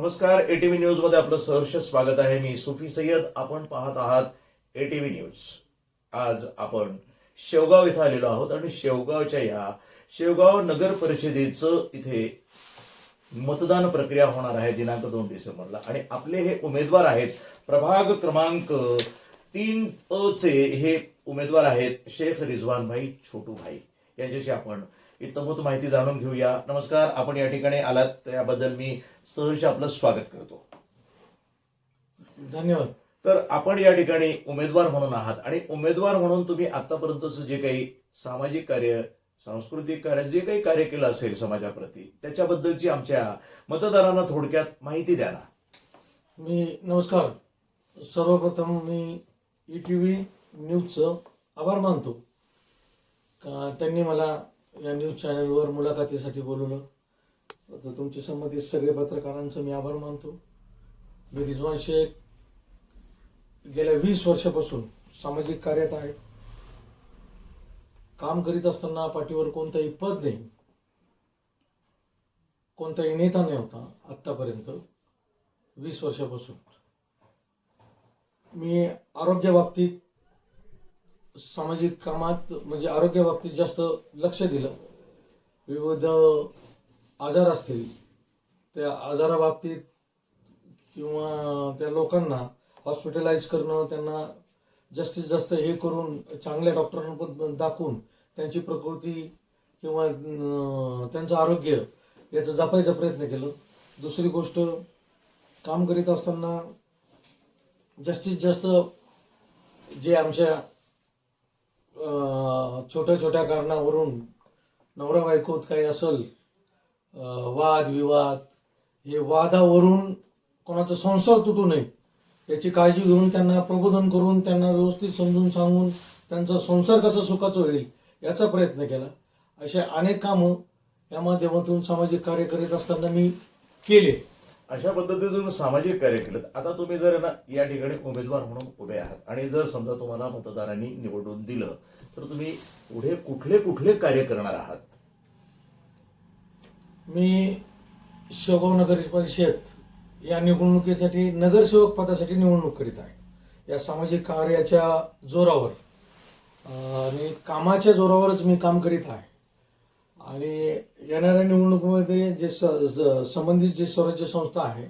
नमस्कार, ATV news मध्ये आपलं सहर्ष स्वागत आहे. मी सुफी सय्यद. आपण पाहत आहात एटीव्ही न्यूज. आज आपण शेवगाव इथं आलेलो आहोत आणि शेवगावच्या या शेवगाव नगर परिषदेचं इथे मतदान प्रक्रिया होणार आहे दिनांक 2 डिसेंबरला. आणि आपले हे उमेदवार आहेत प्रभाग क्रमांक 3 चे हे उमेदवार आहेत शेख रिजवान भाई छोटू भाई. यांच्याशी आपण इतंभूत माहिती जाणून घेऊया. नमस्कार, आपण या ठिकाणी आलात त्याबद्दल मी सहर्ष आपलं स्वागत करतो. धन्यवाद. तर आपण या ठिकाणी उमेदवार म्हणून आहात आणि उमेदवार म्हणून तुम्ही आतापर्यंतचं जे काही सामाजिक कार्य, सांस्कृतिक कार्य, जे काही कार्य केलं असेल समाजाप्रती, त्याच्याबद्दलची आमच्या मतदारांना थोडक्यात माहिती द्या ना. नमस्कार. सर्वप्रथम मी ETV न्यूजचं आभार मानतो का त्यांनी मला या न्यूज चॅनलवर मुलाखतीसाठी बोलवलं. तर तुमच्या संबंधित सगळे पत्रकारांचं मी आभार मानतो. मी रिजवान शेख गेल्या 20 वर्षापासून सामाजिक कार्यात आहे. काम करीत असताना पाठीवर कोणताही पद नाही, कोणताही नेता नाही होता आत्तापर्यंत 20 वर्षापासून. मी आरोग्याबाबतीत, सामाजिक कामात म्हणजे आरोग्याबाबतीत जास्त लक्ष दिलं. विविध आजार असतील त्या आजाराबाबतीत किंवा त्या लोकांना हॉस्पिटलाइज करणं, त्यांना जास्तीत जास्त हे करून चांगल्या डॉक्टरांना दाखवून त्यांची प्रकृती किंवा त्यांचं आरोग्य याचं जपायचा प्रयत्न केलं. दुसरी गोष्ट, काम करीत असताना जास्तीत जास्त जे आमच्या छोट्या छोट्या कारणावरून नवरा बायकोत काही असेल वाद विवाद, हे वादावरून कोणाचा संसार तुटू नये याची काळजी घेऊन त्यांना प्रबोधन करून त्यांना व्यवस्थित समजून सांगून त्यांचा संसार कसा सुखाचा होईल याचा प्रयत्न केला. अशा अनेक कामं या माध्यमातून सामाजिक कार्य करीत असताना मी केले. अशा पद्धतीने तुम्ही सामाजिक कार्य केलं. आता तुम्ही जर ना या ठिकाणी उमेदवार म्हणून उभे आहात आणि जर समजा तुम्हाला मतदारांनी निवडून दिलं तर तुम्ही पुढे कुठले कुठले कार्य करणार आहात? मी शेवगाव नगर परिषद या निवडणुकीसाठी नगरसेवक पदासाठी निवडणूक करीत आहे. या सामाजिक कार्याच्या जोरावर आणि कामाच्या जोरावरच मी काम करीत आहे. आणि येणाऱ्या निवडणुकीमध्ये जे संबंधित जे स्वराज्य संस्था आहे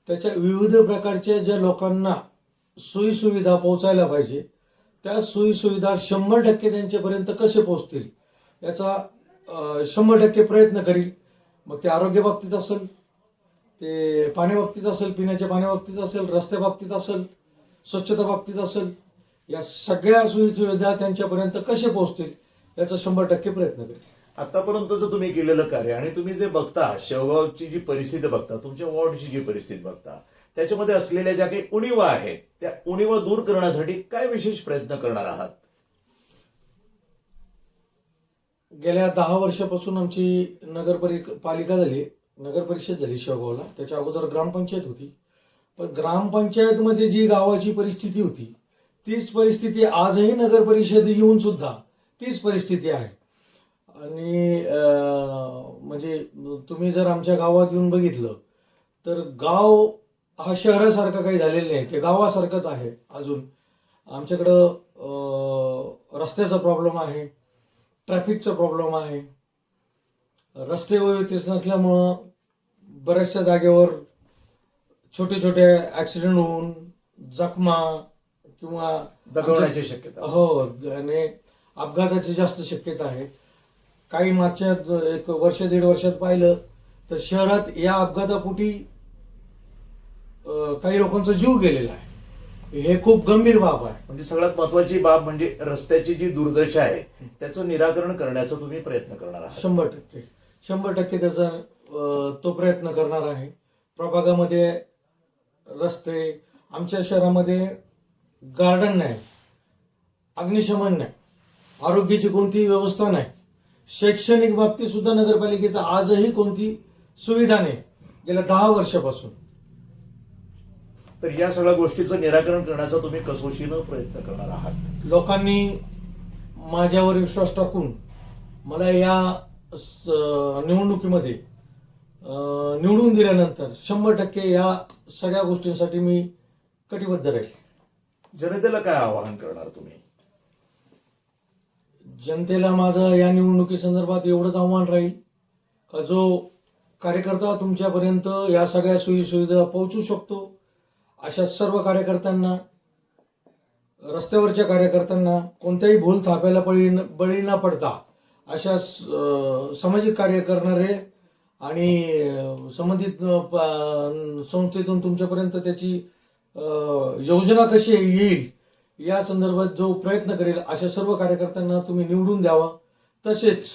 त्याच्या विविध प्रकारच्या ज्या लोकांना सोयीसुविधा पोहोचायला पाहिजे त्या सोयीसुविधा 100% त्यांच्यापर्यंत कसे पोहोचतील याचा 100% प्रयत्न करील. मग ते आरोग्य बाबतीत असेल, ते पाण्याबाबतीत असेल, पिण्याच्या पाण्याबाबतीत असेल, रस्त्याबाबतीत असेल, स्वच्छता बाबतीत असेल, या सगळ्या सोयीसुविधा त्यांच्यापर्यंत कसे पोहोचतील याचा 100% प्रयत्न करेल. आतापर्यंतचं तुम्ही केलेलं कार्य आणि तुम्ही जे बघता, शेवगावची जी परिस्थिती बघता, तुमच्या वॉर्डची जी परिस्थिती बघता, त्याच्यामध्ये असलेल्या ज्या काही उणिवा आहेत त्या उणिवा दूर करण्यासाठी काय विशेष प्रयत्न करणार आहात? गेल्या 10 वर्षापासून आमची नगरपालिका झाली, नगर परिषद झाली शेवगावला. त्याच्या अगोदर ग्रामपंचायत होती. पण ग्रामपंचायतमध्ये जी गावाची परिस्थिती होती तीच परिस्थिती आजही नगर परिषद येऊन सुद्धा तीच परिस्थिती आहे. आणि म्हणजे तुम्ही जर आमच्या गावात येऊन बघितलं तर गाव हा शहरासारखा काही झालेला नाही, ते गावासारखंच आहे. अजून आमच्याकडं रस्त्याचा प्रॉब्लेम आहे, ट्रॅफिकचा प्रॉब्लेम आहे. रस्ते व्यवस्थित नसल्यामुळं बऱ्याचशा जागेवर छोटे छोटे ॲक्सिडेंट होऊन जखमा किंवा दगावण्याची शक्यता. हो, आणि अपघाताची जास्त शक्यता आहे. काही मागच्या 1 वर्ष 1.5 वर्षात पाहिलं तर शहरात या अपघातापोटी काही लोकांचा जीव गेलेला आहे. हे खूप गंभीर बाब आहे. म्हणजे सगळ्यात महत्वाची बाब म्हणजे रस्त्याची जी दुर्दशा आहे त्याचं निराकरण करण्याचा तुम्ही प्रयत्न करणार आहात. 100% त्याचा तो प्रयत्न करणार आहे. प्रभागामध्ये रस्ते, आमच्या शहरामध्ये गार्डन नाही, अग्निशमन नाही, आरोग्याची कोणतीही व्यवस्था नाही, शैक्षणिक बाबतीत सुद्धा नगरपालिकेचा आजही कोणती सुविधा नाही गेल्या 10 वर्षापासून. तर या सगळ्या गोष्टीचं निराकरण करण्याचा तुम्ही कसोशीनं प्रयत्न करणार आहात. लोकांनी माझ्यावर विश्वास टाकून मला या निवडणुकीमध्ये निवडून दिल्यानंतर 100% या सगळ्या गोष्टींसाठी मी कटिबद्ध राहील. जनतेला काय आवाहन करणार तुम्ही? जनतेला माझं या निवडणुकीसंदर्भात एवढंच आव्हान राहील का जो कार्यकर्ता तुमच्यापर्यंत या सगळ्या सोयीसुविधा पोहोचू शकतो अशा सर्व कार्यकर्त्यांना, रस्त्यावरच्या कार्यकर्त्यांना कोणत्याही भूल थापायला बळी न पडता अशा सामाजिक कार्य करणारे आणि संबंधित संस्थेतून तुमच्यापर्यंत त्याची योजना कशी येईल या संदर्भात जो प्रयत्न करेल अशा सर्व कार्यकर्त्यांना तुम्ही निवडून द्यावा. तसेच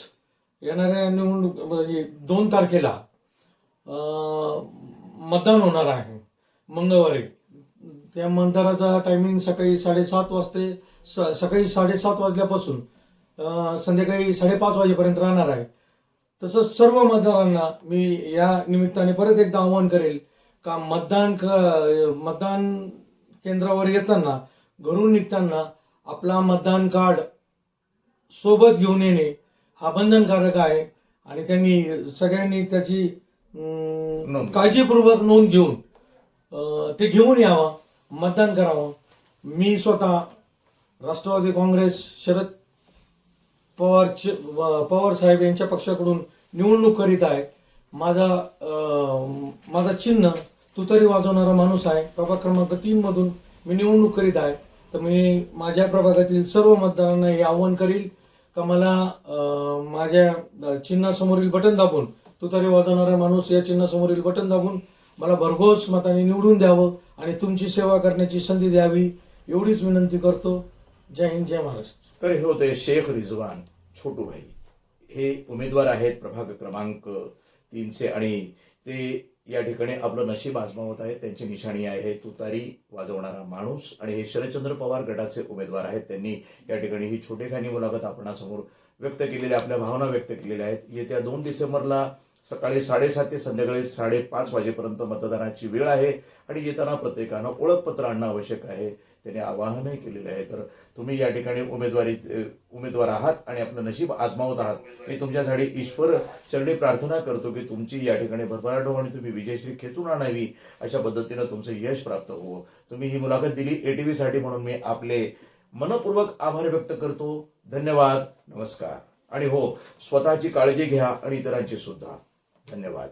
येणाऱ्या निवडणूक म्हणजे 2 तारखेला मतदान होणार आहे मंगळवारी. त्या मतदानाचा टायमिंग सकाळी 7:30 वाजते. सकाळी 7:30 वाजल्यापासून संध्याकाळी 5:30 वाजेपर्यंत राहणार आहे. तसंच सर्व मतदारांना मी या निमित्ताने परत एकदा आवाहन करेल का मतदान केंद्रावर येताना, घरून निघताना आपला मतदान कार्ड सोबत घेऊन येणे हा बंधनकारक आहे आणि त्यांनी सगळ्यांनी त्याची काळजीपूर्वक नोंद घेऊन ते घेऊन यावं, मतदान करावं. मी स्वतः राष्ट्रवादी काँग्रेस शरद पवार साहेब यांच्या पक्षाकडून निवडणूक करीत आहे. माझा चिन्ह तुतारी वाजवणारा माणूस आहे. प्रभाग क्रमांक 3 मधून मी निवडणूक करीत आहे. तर मी माझ्या प्रभागातील सर्व मतदारांना हे आवाहन करील का मला माझ्या चिन्हासमोरील बटन दाबून, तुतारी वाजवणारा माणूस या चिन्हासमोरील बटन दाबून मला भरघोस मताने निवडून द्यावं आणि तुमची सेवा करण्याची संधी द्यावी एवढीच विनंती करतो. जय हिंद, जय महाराष्ट्र. तर हे होते शेख रिजवान छोटूभाई. हे उमेदवार आहेत प्रभाग क्रमांक 3 आणि ते या ठिकाणी आपलं नशीब आजमावत आहेत. त्यांची निशाणी आहे तुतारी वाजवणारा माणूस आणि हे शरदचंद्र पवार गटाचे उमेदवार आहेत. त्यांनी या ठिकाणी ही छोटेखानी मुलाखत आपणासमोर व्यक्त केलेली, आपल्या भावना व्यक्त केलेल्या आहेत. येत्या 2 डिसेंबरला सकाळी 7:30 ते संध्याकाळी 5:30 वाजेपर्यंत मतदानाची वेळ आहे आणि येताना प्रत्येकानं ओळखपत्र आणणं आवश्यक आहे. त्याने आवाहनही केलेलं आहे. तर तुम्ही या ठिकाणी उमेदवार आहात आणि आपलं नशीब आजमावत आहात. मी तुमच्यासाठी ईश्वर चरणी प्रार्थना करतो की तुमची या ठिकाणी भरभराट हो आणि तुम्ही विजयश्री खेचून आणावी, अशा पद्धतीनं तुमचं यश प्राप्त हो. तुम्ही ही मुलाखत दिली ATV साठी म्हणून मी आपले मनपूर्वक आभार व्यक्त करतो. धन्यवाद, नमस्कार. आणि हो, स्वतःची काळजी घ्या आणि इतरांची सुद्धा. धन्यवाद.